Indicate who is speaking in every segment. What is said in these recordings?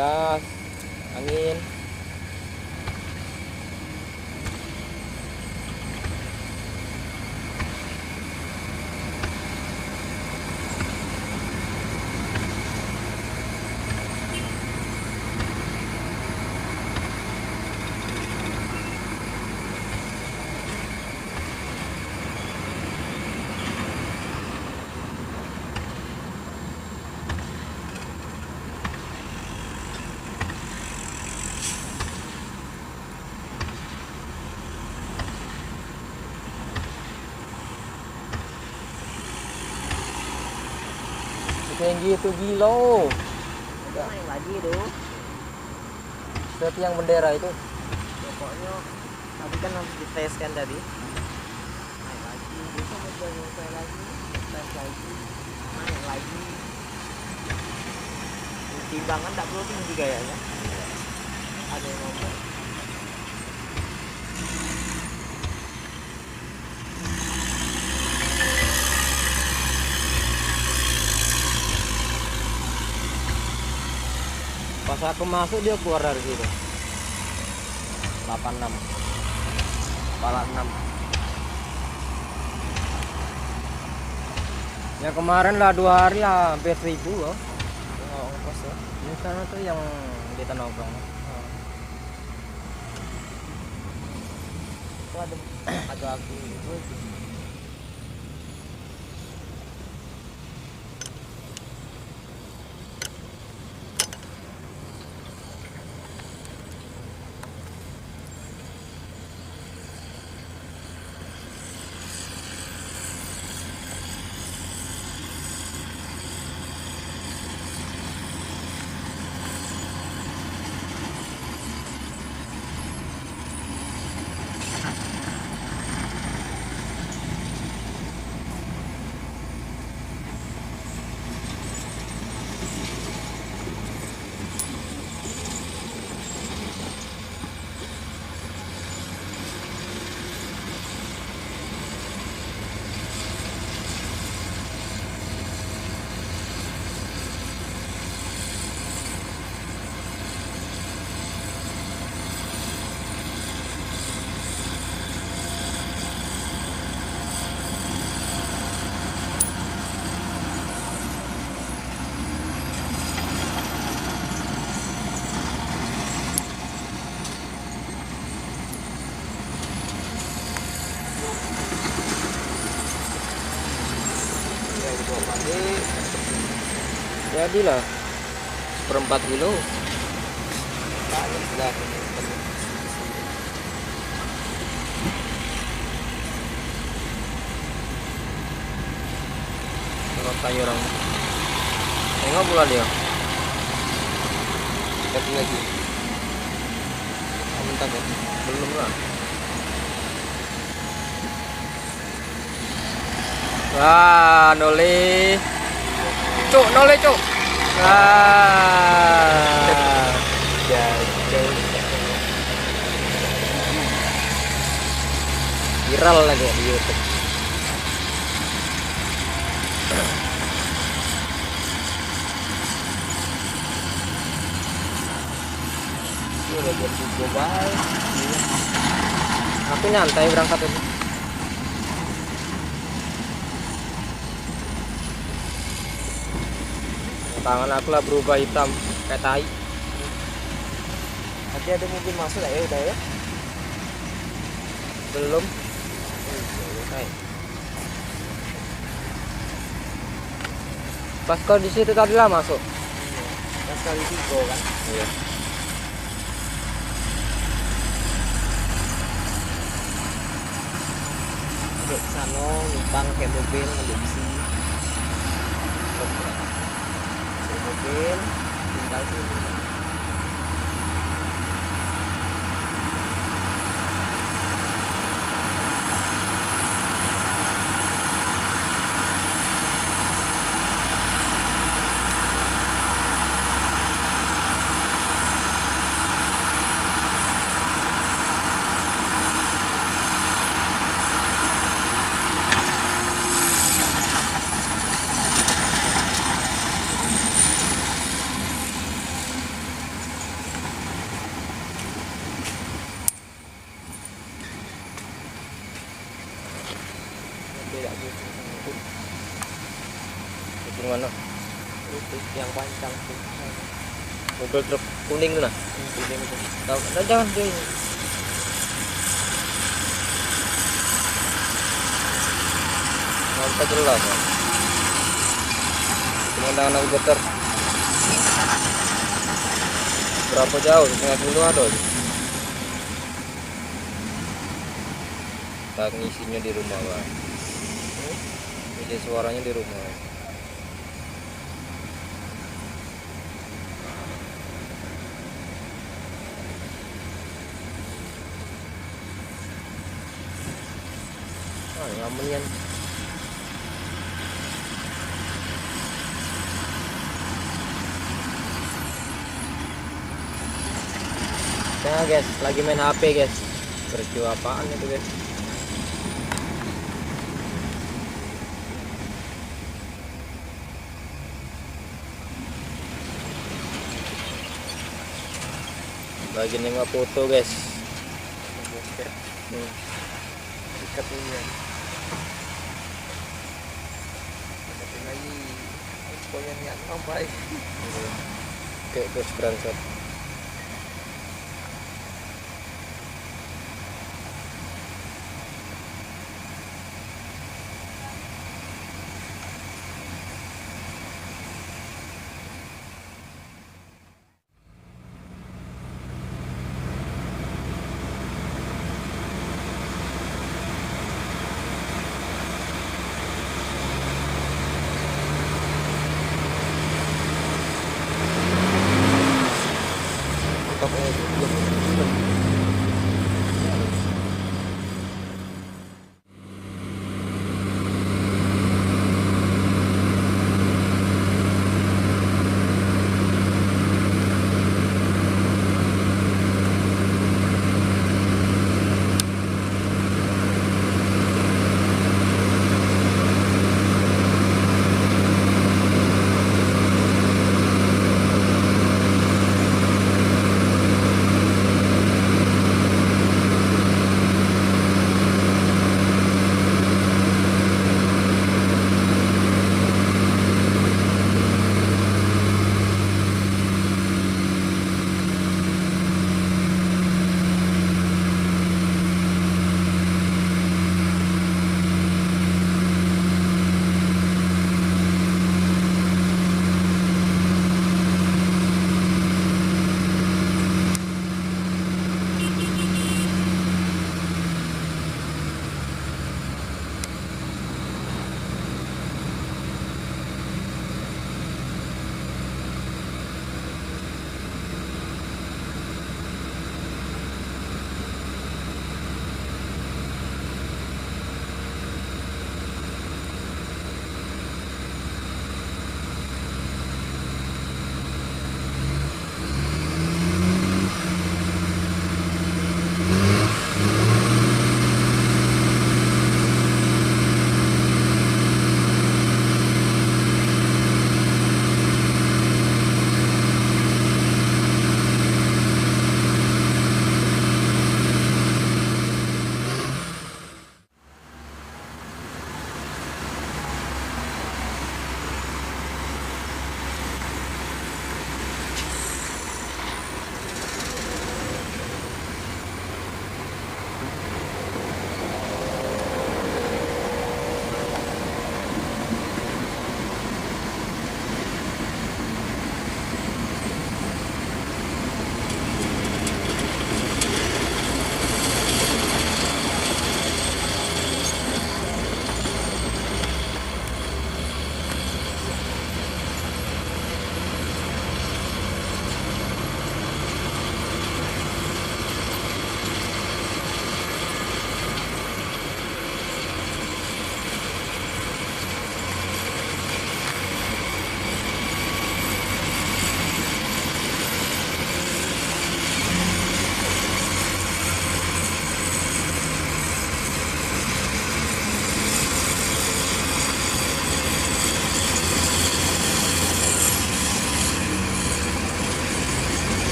Speaker 1: gas, angin. Tinggi itu gilo.
Speaker 2: Main lagi tuh.
Speaker 1: Seperti yang bendera itu.
Speaker 2: Pokoknya tadi kan harus dites kan tadi. Main lagi, bisa nyampe lagi, tes lagi, main lagi. Timbangan tak perlu tinggi kayaknya. Ada yang ngomong.
Speaker 1: Pas aku masuk dia keluar dari situ. 86. Kepala 6. Ya kemarin lah 2 hari lah hampir 1000 loh.
Speaker 2: Oh, ongkos ya.
Speaker 1: Ini sana tuh yang di Tanah Abang.
Speaker 2: Itu ada aku itu.
Speaker 1: Jadilah 1/4 kilo.
Speaker 2: Banyak sudah.
Speaker 1: Rotai orang. Tengok pula dia. Lagi. Bentar ya. Belum lah. Wah, noli. Cuk, noli cuk. Wah.
Speaker 2: Jauh.
Speaker 1: Viral lagi di YouTube.
Speaker 2: Udah jam 3 baik.
Speaker 1: Aku nyantai berangkat itu. Tangan aku lah berubah hitam kayak tai.
Speaker 2: Nanti ada mobil masuk lah ya udah ya.
Speaker 1: Belum. Pas kau di situ tadi lah masuk.
Speaker 2: Pas kali 3 kan.
Speaker 1: Iya.
Speaker 2: Ke sana numpang kayak mobil ngambil besi. Mobil tinggal sini. tidak gitu.
Speaker 1: Itu mana?
Speaker 2: Itu yang panjang tuh.
Speaker 1: Mobil truk kuning tuh nah.
Speaker 2: Kuning tuh.
Speaker 1: Tahu, jangan deh. Nampak jelas. Ya. Pemandangan aku putar. Berapa jauh? Setengah kilo ada. Tak ngisinya di rumah, Pak. Ngisi suaranya di rumah. Ah, ngamen yan. Nah guys, lagi main HP guys. Peristiwa apaan itu guys? Lagi nengok foto guys.
Speaker 2: Ikat ini ya. Tapi lagi pokoknya niat sampai.
Speaker 1: Oke, terus screenshot.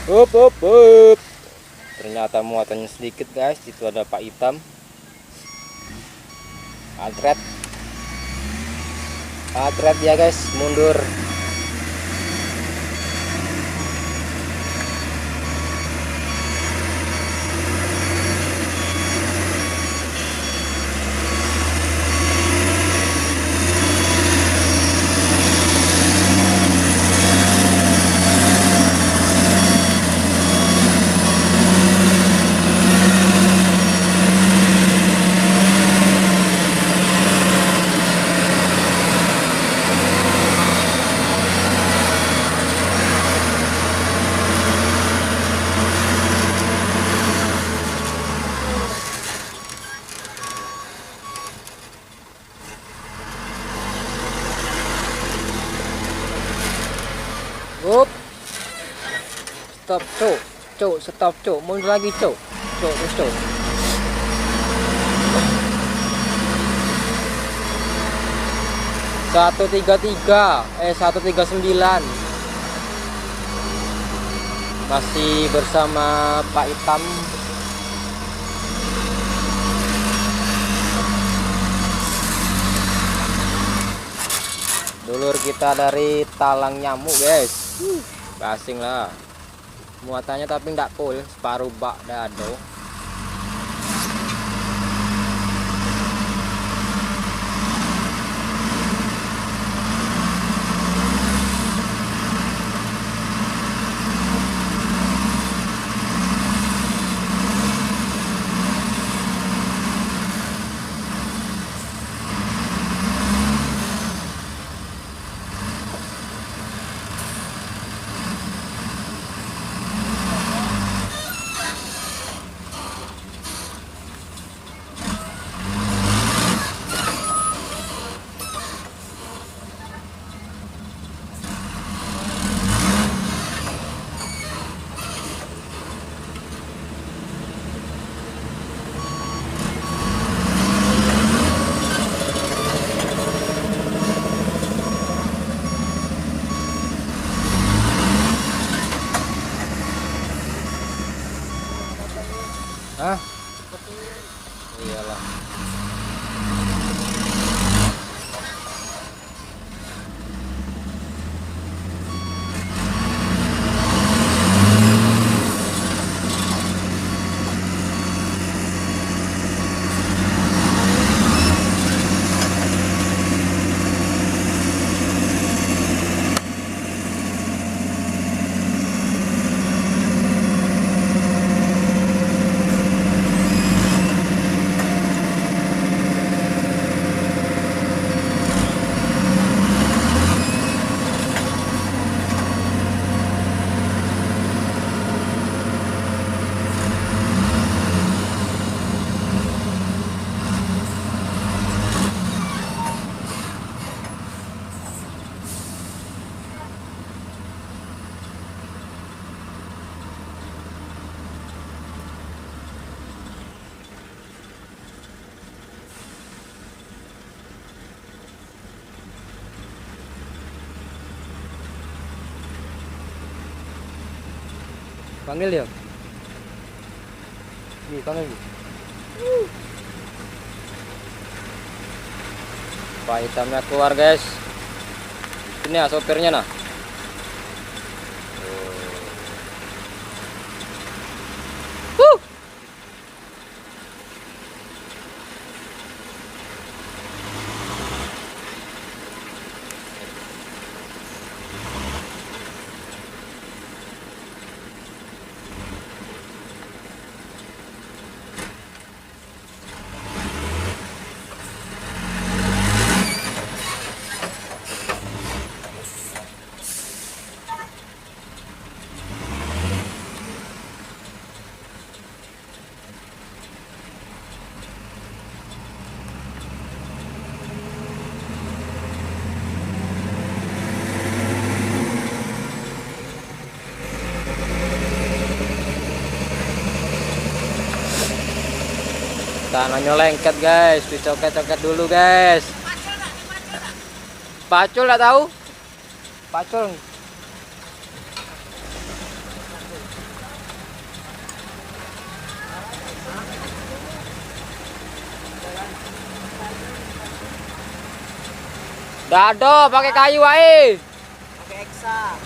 Speaker 1: Up. Ternyata muatannya sedikit guys. Itu ada Pak Hitam. Atret ya guys, mundur. Up. Stop, stop, mundur lagi, cuk. 139. Masih bersama Pak Hitam. Dulur kita dari Talang Nyamuk guys. Gasing lah. Muatannya tapi nggak full, separuh bak dado. Hah? Iyalah. Panggil dia. Nih, panggil. Pak Hitamnya keluar, guys. Ini ya sopirnya nah. Tanahnya lengket guys, dicoket-coket dulu guys. Pacul nggak tahu? Pacul. Dado pakai kayu wae.
Speaker 2: Pakai eksa.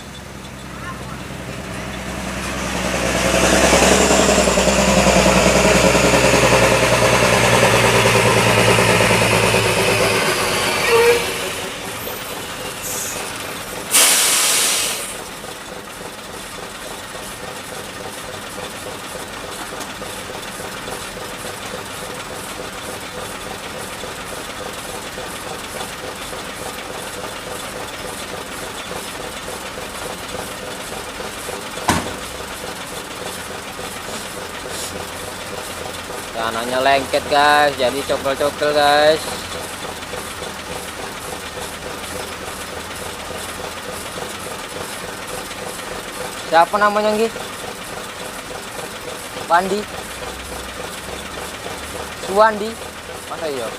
Speaker 1: Tanahnya lengket guys, jadi cokel-cokel guys. Siapa namanya Nggih? Pandi? Suwandi? Masa iya?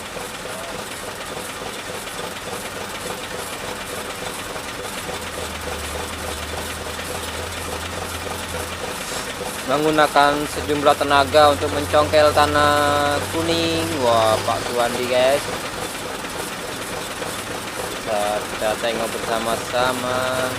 Speaker 1: Menggunakan sejumlah tenaga untuk mencongkel tanah kuning. Wah, Pak Suwandi guys, kita tengok bersama-sama.